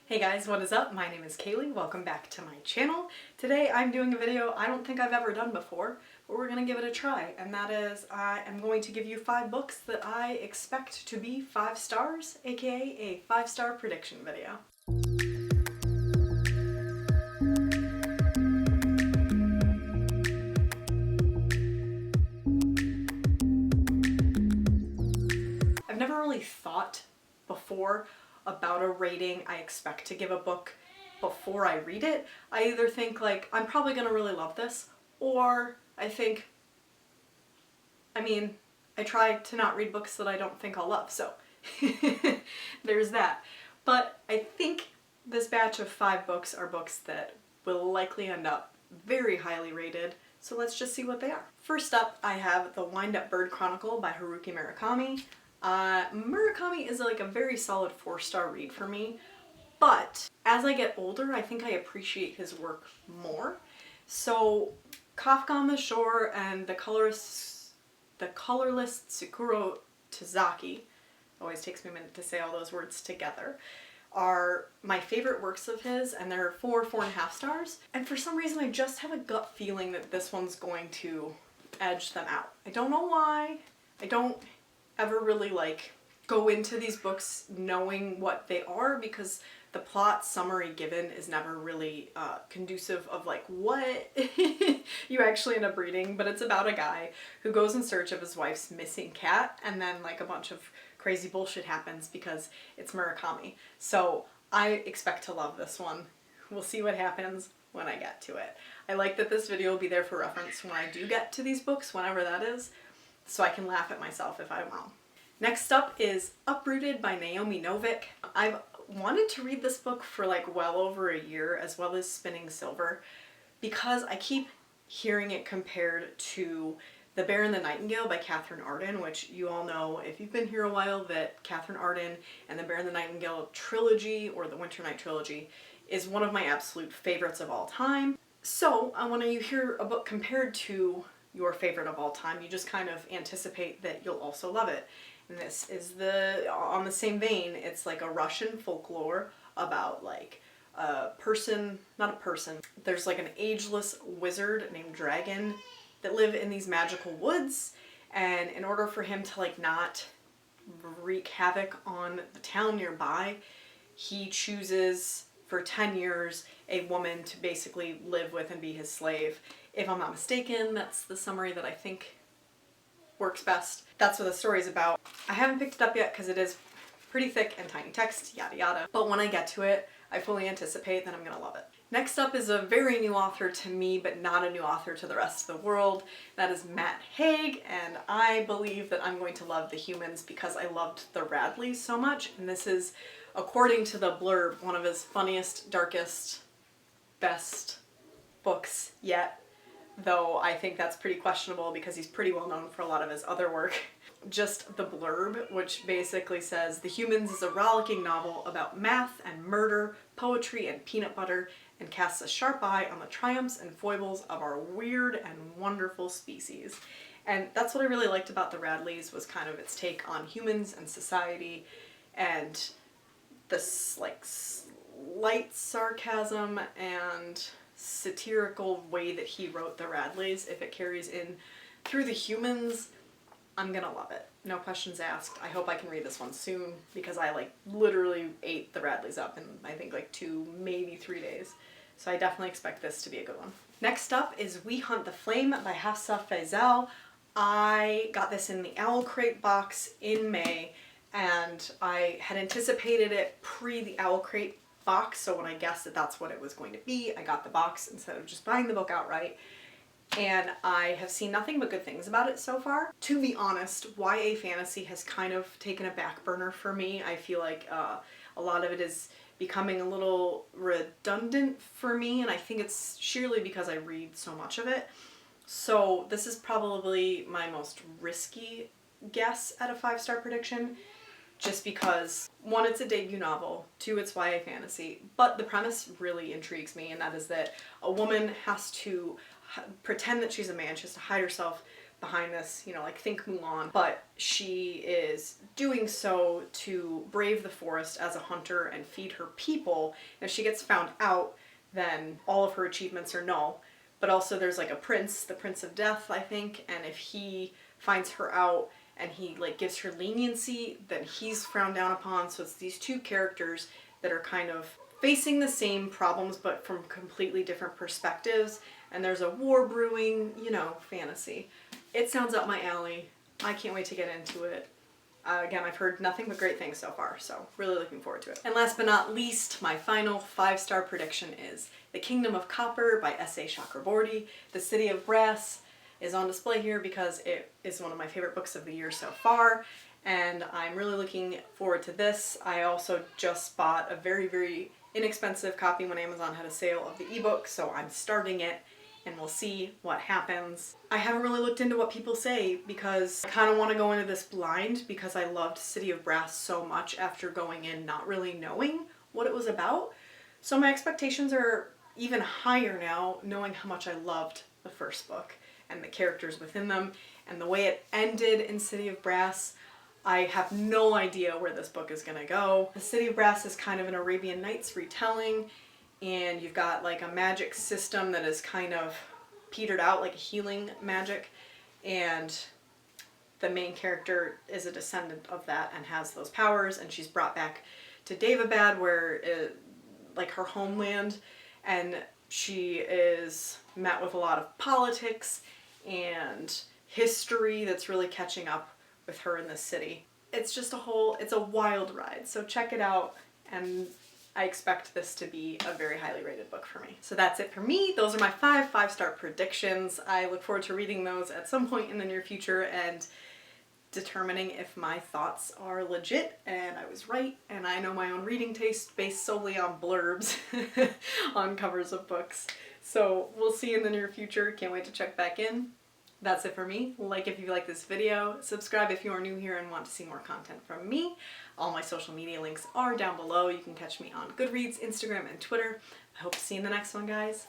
Hey guys, what is up? My name is Kaylee. Welcome back to my channel. Today I'm doing a video I don't think I've ever done before, but we're gonna give it a try. And that is, I am going to give you 5 books that I expect to be 5 stars, aka a 5-star prediction video. I've never really thought before about a rating I expect to give a book before I read it. I either think like, I'm probably gonna really love this, or I think, I try to not read books that I don't think I'll love, so there's that. But I think this batch of 5 books are books that will likely end up very highly rated, so let's just see what they are. First up, I have the Windup Chronicle by Haruki Murakami. Murakami is like a very solid 4-star read for me, but as I get older, I think I appreciate his work more. So Kafka on the Shore and the colorless Tsukuro Tazaki, always takes me a minute to say all those words together, are my favorite works of his, and they're 4.5 stars. And for some reason I just have a gut feeling that this one's going to edge them out. I don't know why. I don't ever really like go into these books knowing what they are, because the plot summary given is never really conducive of like what you actually end up reading. But it's about a guy who goes in search of his wife's missing cat, and then like a bunch of crazy bullshit happens because it's Murakami. So I expect to love this one. We'll see what happens when I get to it. I like that this video will be there for reference when I do get to these books, whenever that is, so I can laugh at myself if I'm wrong. Next up is Uprooted by Naomi Novik. I've wanted to read this book for like well over a year, as well as Spinning Silver, because I keep hearing it compared to The Bear and the Nightingale by Catherine Arden, which you all know if you've been here a while that Catherine Arden and the Bear and the Nightingale trilogy, or the Winter Night trilogy, is one of my absolute favorites of all time. So when you hear a book compared to your favorite of all time, you just kind of anticipate that you'll also love it. And this is on the same vein. It's like a Russian folklore about like a person, not a person, there's like an ageless wizard named Dragon that live in these magical woods, and in order for him to like not wreak havoc on the town nearby, he chooses for 10 years a woman to basically live with and be his slave. If I'm not mistaken, that's the summary that I think works best. That's what the story's about. I haven't picked it up yet because it is pretty thick and tiny text, yada yada. But when I get to it, I fully anticipate that I'm gonna love it. Next up is a very new author to me, but not a new author to the rest of the world. That is Matt Haig, and I believe that I'm going to love The Humans because I loved The Radleys so much. And this is, according to the blurb, one of his funniest, darkest, best books yet. Though I think that's pretty questionable because he's pretty well known for a lot of his other work. Just the blurb, which basically says, The Humans is a rollicking novel about math and murder, poetry and peanut butter, and casts a sharp eye on the triumphs and foibles of our weird and wonderful species. And that's what I really liked about The Radleys, was kind of its take on humans and society, and this like slight sarcasm and satirical way that he wrote The Radleys. If it carries in through The Humans, I'm gonna love it. No questions asked. I hope I can read this one soon, because I like literally ate The Radleys up in I think like 2, maybe 3 days. So I definitely expect this to be a good one. Next up is We Hunt the Flame by Hafsa Faizal. I got this in the Owl Crate box in May, and I had anticipated it pre the Owl Crate box, so when I guessed that that's what it was going to be, I got the box instead of just buying the book outright, and I have seen nothing but good things about it so far. To be honest, YA fantasy has kind of taken a back burner for me. I feel like a lot of it is becoming a little redundant for me, and I think it's sheerly because I read so much of it. So this is probably my most risky guess at a 5-star prediction, just because 1, it's a debut novel, 2, it's YA fantasy, but the premise really intrigues me, and that is that a woman has to pretend that she's a man. She has to hide herself behind this, you know, like think Mulan, but she is doing so to brave the forest as a hunter and feed her people. And if she gets found out, then all of her achievements are null. But also there's like a prince, the Prince of Death, I think, and if he finds her out and he like gives her leniency, then he's frowned down upon. So it's these two characters that are kind of facing the same problems but from completely different perspectives, and there's a war brewing, you know, fantasy. It sounds up my alley. I can't wait to get into it. Again, I've heard nothing but great things so far, so really looking forward to it. And last but not least, my final 5-star prediction is The Kingdom of Copper by S.A. Chakraborty. The City of Brass is on display here because it is one of my favorite books of the year so far, and I'm really looking forward to this. I also just bought a very, very inexpensive copy when Amazon had a sale of the ebook, so I'm starting it and we'll see what happens. I haven't really looked into what people say because I kind of want to go into this blind because I loved City of Brass so much after going in not really knowing what it was about. So my expectations are even higher now, knowing how much I loved the first book and the characters within them and the way it ended in City of Brass. I have no idea where this book is gonna go. The City of Brass is kind of an Arabian Nights retelling, and you've got like a magic system that is kind of petered out, like a healing magic, and the main character is a descendant of that and has those powers, and she's brought back to Daevabad, where like her homeland, and she is met with a lot of politics and history that's really catching up with her in this city. It's just it's a wild ride, so check it out, and I expect this to be a very highly rated book for me. So that's it for me. Those are my 5-star predictions. I look forward to reading those at some point in the near future and determining if my thoughts are legit and I was right, and I know my own reading taste based solely on blurbs on covers of books. So we'll see in the near future. Can't wait to check back in. That's it for me. Like if you like this video, subscribe if you are new here and want to see more content from me. All my social media links are down below. You can catch me on Goodreads, Instagram, and Twitter. I hope to see you in the next one, guys.